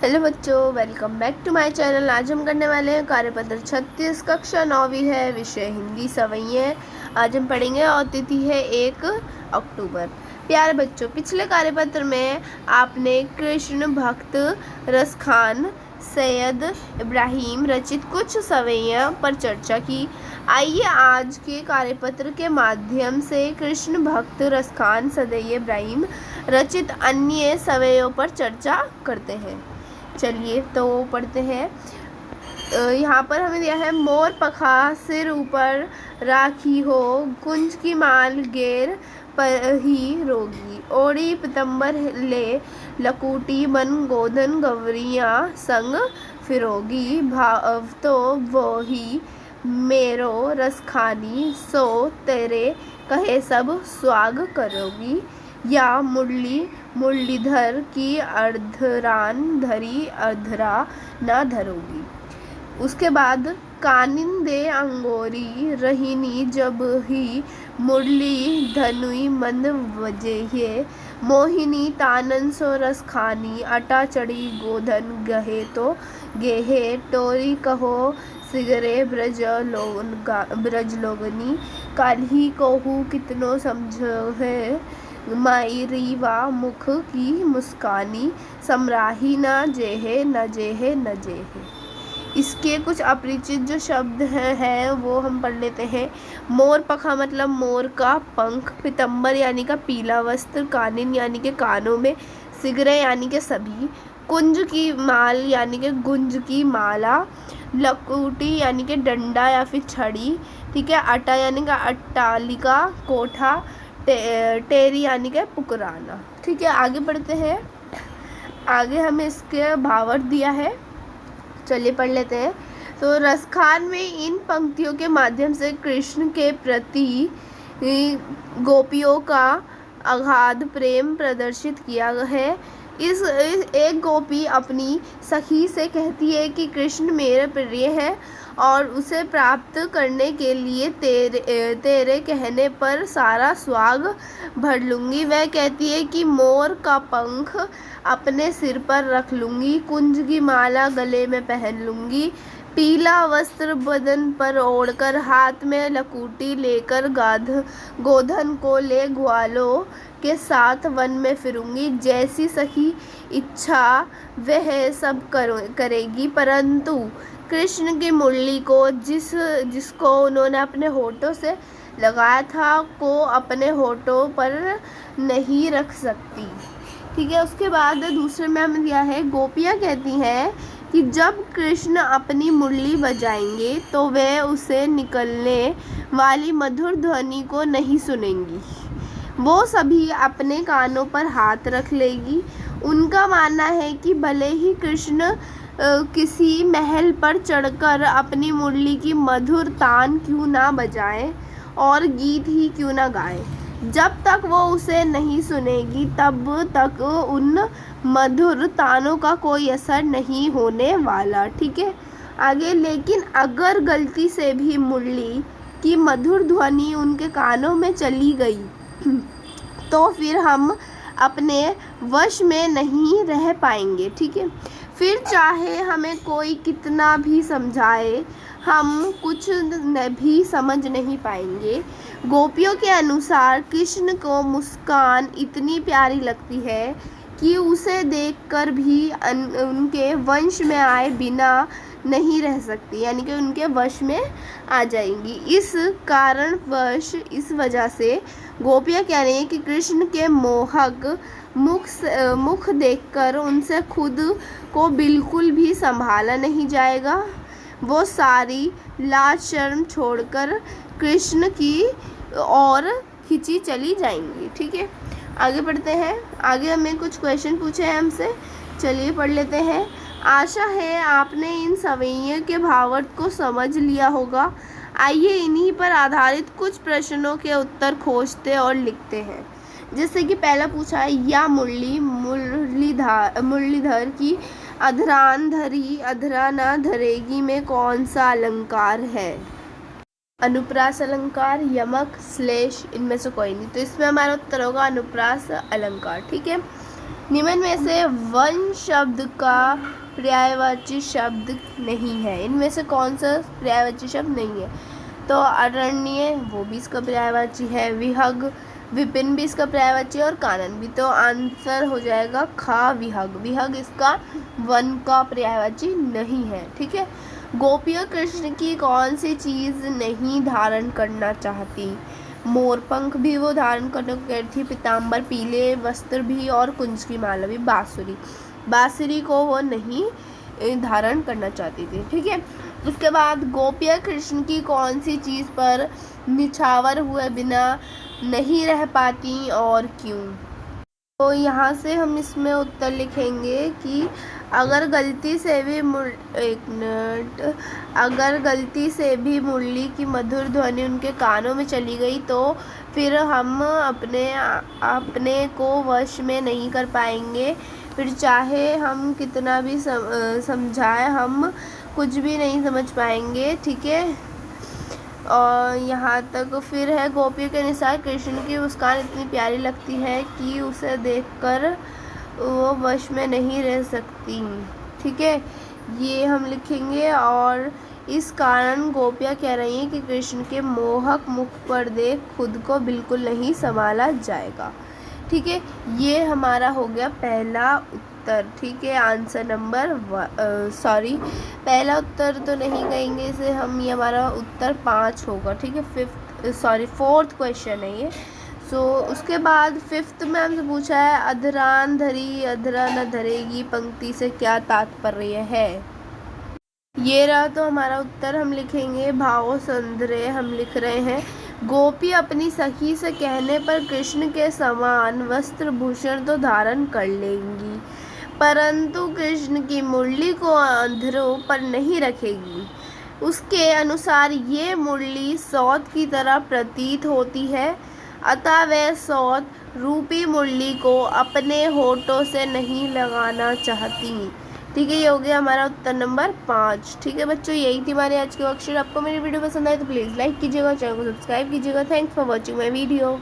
Hello बच्चों, welcome back to my channel. आज हम करने वाले हैं कार्यपत्र 36 कक्षा 9वीं है, विषय हिंदी सवई है। आज हम पढ़ेंगे और तिथि है 1 अक्टूबर। प्यारे बच्चों, पिछले कार्यपत्र में आपने कृष्ण भक्त रसखान सैयद इब्राहिम रचित कुछ सवैयों पर चर्चा की। आइए आज के कार्यपत्र के माध्यम से कृष्ण भक्त रसखान सैयद इब्राहिम रचित अन्य सवैयों पर चर्चा करते हैं। चलिए तो पढ़ते हैं। यहाँ पर हमें दिया है, मोर पखा सिर ऊपर राखी हो, कुंज की माल गेर पर ही रोगी, ओढ़ी पीतम्बर ले लकूटी, मन गोधन गवरियाँ संग फिरोगी, भाव तो वो ही मेरो रसखानी, सो तेरे कहे सब स्वाग करोगी, या मुरलीधर की अर्धरान धरी अर्धरा न धरोगी। उसके बाद, कानिंदे अंगोरी रहीनी जब ही, मुरली धनुई मंद वजेहे, मोहिनी तानन सो रस खानी, अटा चढ़ी गोधन गहे तो गेहे, टोरी कहो सिगरे ब्रज लोगनी, काल्ही कोहू कितनो समझो है, मायरीवा मुख की मुस्कानी, समराही न जेहे न जेहे न जेहे। इसके कुछ अपरिचित जो शब्द हैं वो हम पढ़ लेते हैं। मोर पखा मतलब मोर का पंख, पीतम्बर यानी का पीला वस्त्र, कानिन यानी के कानों में, सिगरे यानी के सभी, कुंज की माल यानी के गुंज की माला, लकूटी यानी के डंडा या फिर छड़ी, ठीक है, अटा यानी का अट्टालिका कोठा, टेरी यानी के पुकराना। ठीक है, आगे बढ़ते हैं। आगे हमें इसके भावार्थ दिया है, चलिए पढ़ लेते हैं। तो रसखान में इन पंक्तियों के माध्यम से कृष्ण के प्रति गोपियों का अगाध प्रेम प्रदर्शित किया है। इस एक गोपी अपनी सखी से कहती है कि कृष्ण मेरे प्रिय है और उसे प्राप्त करने के लिए तेरे कहने पर सारा स्वाग भर लूँगी। वह कहती है कि मोर का पंख अपने सिर पर रख लूँगी, कुंज की माला गले में पहन लूँगी, पीला वस्त्र बदन पर ओढ़कर, हाथ में लकूटी लेकर गोधन को ले ग्वालों के साथ वन में फिरूंगी। जैसी सखी इच्छा वह सब करेगी, परंतु कृष्ण की मुरली को जिसको उन्होंने अपने होठों से लगाया था को अपने होठों पर नहीं रख सकती। ठीक है, उसके बाद दूसरे में हमें दिया है, गोपियाँ कहती हैं कि जब कृष्ण अपनी मुरली बजाएंगे तो वे उसे निकलने वाली मधुर ध्वनि को नहीं सुनेंगी। वो सभी अपने कानों पर हाथ रख लेगी। उनका मानना है कि भले ही कृष्ण किसी महल पर चढ़कर अपनी मुरली की मधुर तान क्यों ना बजाएं और गीत ही क्यों ना गाएं, जब तक वो उसे नहीं सुनेगी तब तक उन मधुर तानों का कोई असर नहीं होने वाला। ठीक है, आगे, लेकिन अगर गलती से भी मुरली की मधुर ध्वनि उनके कानों में चली गई तो फिर हम अपने वश में नहीं रह पाएंगे। ठीक है, फिर चाहे हमें कोई कितना भी समझाए, हम कुछ भी समझ नहीं पाएंगे। गोपियों के अनुसार कृष्ण को मुस्कान इतनी प्यारी लगती है कि उसे देखकर भी उनके वंश में आए बिना नहीं रह सकती, यानी कि उनके वश में आ जाएंगी। इस वजह से गोपियाँ कह रही हैं कि कृष्ण के मोहक मुख देखकर उनसे खुद को बिल्कुल भी संभाला नहीं जाएगा। वो सारी लाज शर्म छोड़कर कृष्ण की ओर खिंची चली जाएंगी। ठीक है, आगे बढ़ते हैं। आगे हमें कुछ क्वेश्चन पूछे हैं हमसे, चलिए पढ़ लेते हैं। आशा है आपने इन सवैयों के भावार्थ को समझ लिया होगा। आइए इन्हीं पर आधारित कुछ प्रश्नों के उत्तर खोजते और लिखते हैं। जैसे कि पहला पूछा है, या मुरलीधर की अधरान धरी अधरा न धरेगी में कौन सा अलंकार है? अनुप्रास अलंकार, यमक, श्लेष, इनमें से कोई नहीं। तो इसमें हमारा उत्तर होगा अनुप्रास अलंकार। ठीक है, निम्न में से वन शब्द का पर्यायवाची शब्द नहीं है। इनमें से कौन सा पर्यायवाची शब्द नहीं है? तो अरण्य, वो भी इसका पर्यायवाची है। विहग, विपिन भी इसका पर्यायवाची है, और कानन भी। तो आंसर हो जाएगा खा, विहग। विहग इसका वन का पर्यायवाची नहीं है। ठीक है। गोपियाँ कृष्ण की कौन सी चीज़ नहीं धारण करना चाहती? मोरपंख भी वो धारण करने को कह रही थी, पीताम्बर, पीले वस्त्र भी, और कुंज की माला भी। बांसुरी, बांसुरी को वो नहीं धारण करना चाहती थी। ठीक है। उसके बाद गोपियाँ कृष्ण की कौन सी चीज़ पर निछावर हुए बिना नहीं रह पाती और क्यों? तो यहाँ से हम इसमें उत्तर लिखेंगे कि अगर गलती से भी अगर गलती से भी मुरली की मधुर ध्वनि उनके कानों में चली गई तो फिर हम अपने को वश में नहीं कर पाएंगे। फिर चाहे हम कितना भी समझाएं, हम कुछ भी नहीं समझ पाएंगे। ठीक है। और यहाँ तक फिर है, गोपियों के अनुसार कृष्ण की मुस्कान इतनी प्यारी लगती है कि उसे देखकर वो वश में नहीं रह सकती। ठीक है, ये हम लिखेंगे। और इस कारण गोपियाँ कह रही हैं कि कृष्ण के मोहक मुख पर देख खुद को बिल्कुल नहीं संभाला जाएगा। ठीक है, ये हमारा हो गया पहला उत्तर। ठीक है, आंसर नंबर पहला उत्तर तो नहीं कहेंगे इसे हम, ये हमारा उत्तर 5 होगा। ठीक है, फोर्थ क्वेश्चन है ये। उसके बाद फिफ्थ में हमसे पूछा है, अधरान धरी अधरा न धरेगी पंक्ति से क्या तात्पर्य है? ये रहा तो हमारा उत्तर। हम लिखेंगे भाव संधरे। हम लिख रहे हैं, गोपी अपनी सखी से कहने पर कृष्ण के समान वस्त्र भूषण तो धारण कर लेंगी, परंतु कृष्ण की मुरली को अंधरों पर नहीं रखेगी। उसके अनुसार ये मुरली सौत की तरह प्रतीत होती है, अतः वह सौत रूपी मुरली को अपने होठों से नहीं लगाना चाहती। ठीक है, ये हो गया हमारा उत्तर नंबर 5। ठीक है बच्चों, यही थी हमारे आज के वर्कशीट। आपको मेरी वीडियो पसंद आए तो प्लीज़ लाइक कीजिएगा, चैनल को सब्सक्राइब कीजिएगा। Thanks for watching my video.